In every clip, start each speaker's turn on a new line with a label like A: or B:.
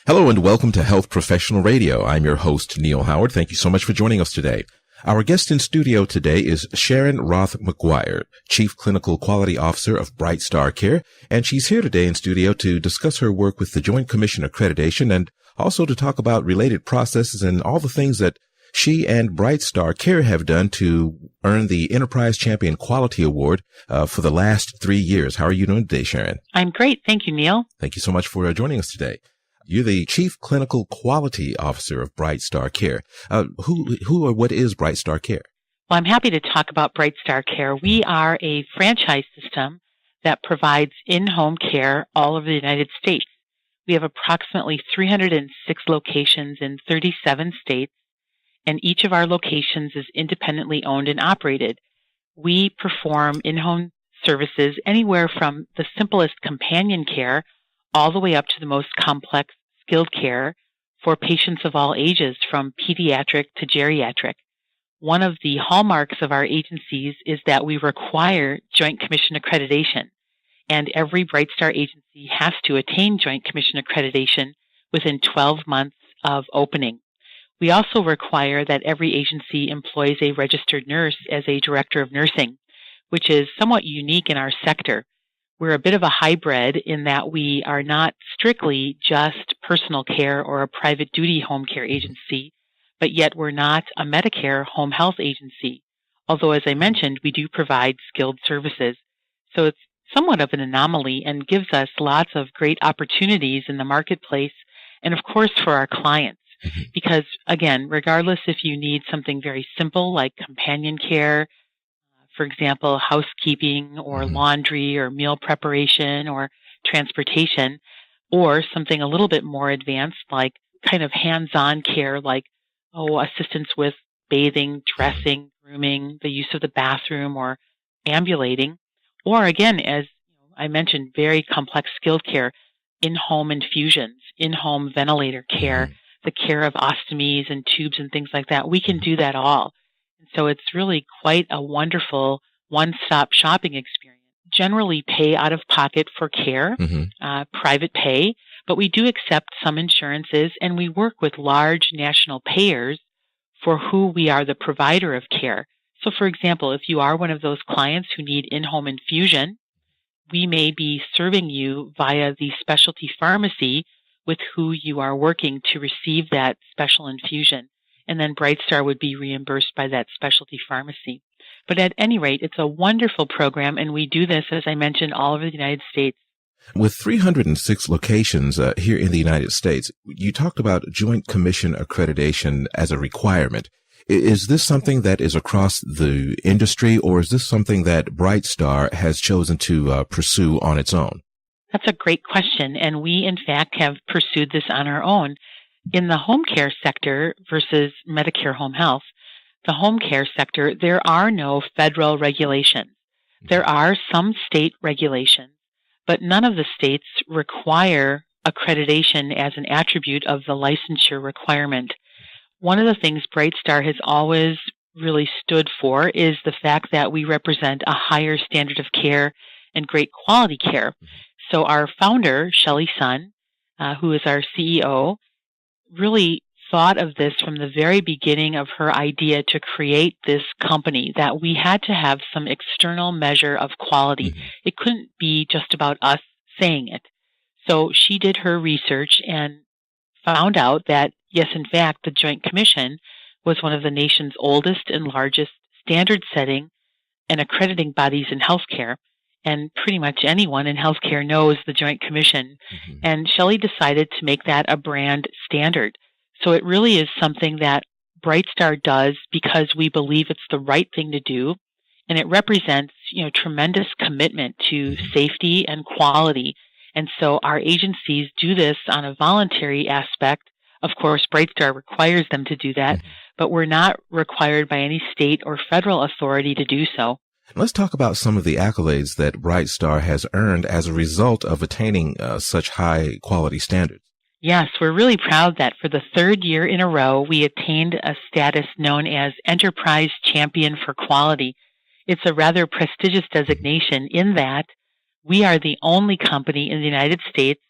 A: Hello and welcome to Health Professional Radio. I'm your host, Neal Howard. Thank you so much for joining us today. Our guest in studio today is Sharon Roth McQuire, Chief Clinical Quality Officer of Brightstar Care, and she's here today in studio to discuss her work with the Joint Commission Accreditation and also to talk about related processes and all the things that she and Brightstar Care have done to earn the Enterprise Champion Quality Award for the last 3 years. How are you doing today, Sharon?
B: I'm great. Thank you, Neal.
A: Thank you so much for joining us today. You're the Chief Clinical Quality Officer of Brightstar Care. Who or what is Brightstar Care?
B: Well, I'm happy to talk about Brightstar Care. We are a franchise system that provides in-home care all over the United States. We have approximately 306 locations in 37 states, and each of our locations is independently owned and operated. We perform in-home services anywhere from the simplest companion care all the way up to the most complex skilled care for patients of all ages, from pediatric to geriatric. One of the hallmarks of our agencies is that we require Joint Commission Accreditation, and every Brightstar agency has to attain Joint Commission Accreditation within 12 months of opening. We also require that every agency employs a registered nurse as a director of nursing, which is somewhat unique in our sector. We're a bit of a hybrid in that we are not strictly just personal care or a private duty home care agency, but yet we're not a Medicare home health agency. Although, as I mentioned, we do provide skilled services. So it's somewhat of an anomaly and gives us lots of great opportunities in the marketplace and, of course, for our clients. Because, again, regardless if you need something very simple like companion care, for example, housekeeping or laundry or meal preparation or transportation, or something a little bit more advanced like kind of hands-on care like, assistance with bathing, dressing, grooming, the use of the bathroom or ambulating, or again, as I mentioned, very complex skilled care, in-home infusions, in-home ventilator care, the care of ostomies and tubes and things like that. We can do that all. So it's really quite a wonderful one-stop shopping experience. Generally pay out of pocket for care, private pay, but we do accept some insurances, and we work with large national payers for who we are the provider of care. So, for example, if you are one of those clients who need in-home infusion, we may be serving you via the specialty pharmacy with who you are working to receive that special infusion. And then Brightstar would be reimbursed by that specialty pharmacy. But at any rate, it's a wonderful program, and we do this, as I mentioned, all over the United States.
A: With 306 locations here in the United States, you talked about Joint Commission Accreditation as a requirement. Is this something that is across the industry, or is this something that Brightstar has chosen to pursue on its own?
B: That's a great question, and we, in fact, have pursued this on our own. In the home care sector versus Medicare home health, the home care sector, there are no federal regulations. There are some state regulations, but none of the states require accreditation as an attribute of the licensure requirement. One of the things Brightstar has always really stood for is the fact that we represent a higher standard of care and great quality care. So our founder, Shelley Sun, who is our CEO, really thought of this from the very beginning of her idea to create this company, that we had to have some external measure of quality. It couldn't be just about us saying it. So she did her research and found out that, yes, in fact, the Joint Commission was one of the nation's oldest and largest standard-setting and accrediting bodies in healthcare. And pretty much anyone in healthcare knows the Joint Commission. And Shelley decided to make that a brand standard. So it really is something that Brightstar does because we believe it's the right thing to do. And it represents, tremendous commitment to safety and quality. And so our agencies do this on a voluntary aspect. Of course, Brightstar requires them to do that, but we're not required by any state or federal authority to do so.
A: Let's talk about some of the accolades that Brightstar has earned as a result of attaining such high quality standards.
B: Yes, we're really proud that for the third year in a row, we attained a status known as Enterprise Champion for Quality. It's a rather prestigious designation in that we are the only company in the United States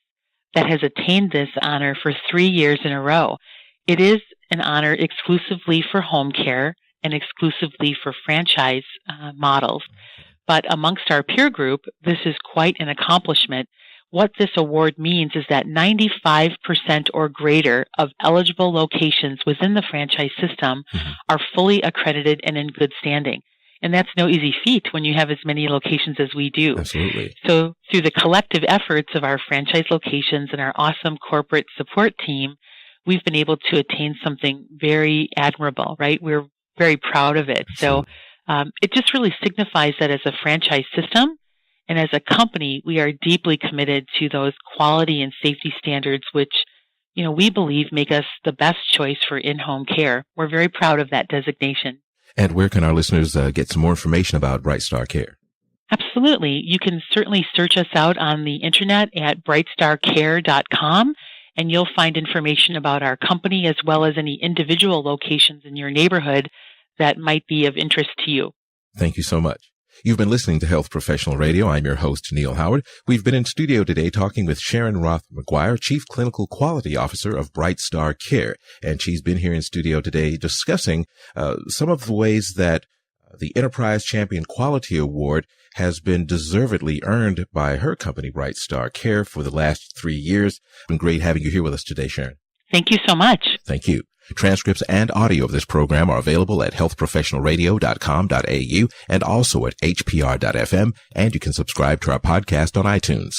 B: that has attained this honor for 3 years in a row. It is an honor exclusively for home care and exclusively for franchise models. But amongst our peer group, this is quite an accomplishment. What this award means is that 95% or greater of eligible locations within the franchise system are fully accredited and in good standing. And that's no easy feat when you have as many locations as we do.
A: Absolutely.
B: So through the collective efforts of our franchise locations and our awesome corporate support team, we've been able to attain something very admirable, right? We're very proud of it. Absolutely. So it just really signifies that as a franchise system and as a company, we are deeply committed to those quality and safety standards, which, we believe make us the best choice for in-home care. We're very proud of that designation.
A: And where can our listeners get some more information about Brightstar Care?
B: Absolutely. You can certainly search us out on the internet at brightstarcare.com, and you'll find information about our company as well as any individual locations in your neighborhood that might be of interest to you.
A: Thank you so much. You've been listening to Health Professional Radio. I'm your host, Neal Howard. We've been in studio today talking with Sharon Roth McQuire, Chief Clinical Quality Officer of Brightstar Care. And she's been here in studio today discussing some of the ways that the Enterprise Champion Quality Award has been deservedly earned by her company, Brightstar Care, for the last 3 years. It's been great having you here with us today, Sharon.
B: Thank you so much.
A: Thank you. Transcripts and audio of this program are available at healthprofessionalradio.com.au and also at hpr.fm, and you can subscribe to our podcast on iTunes.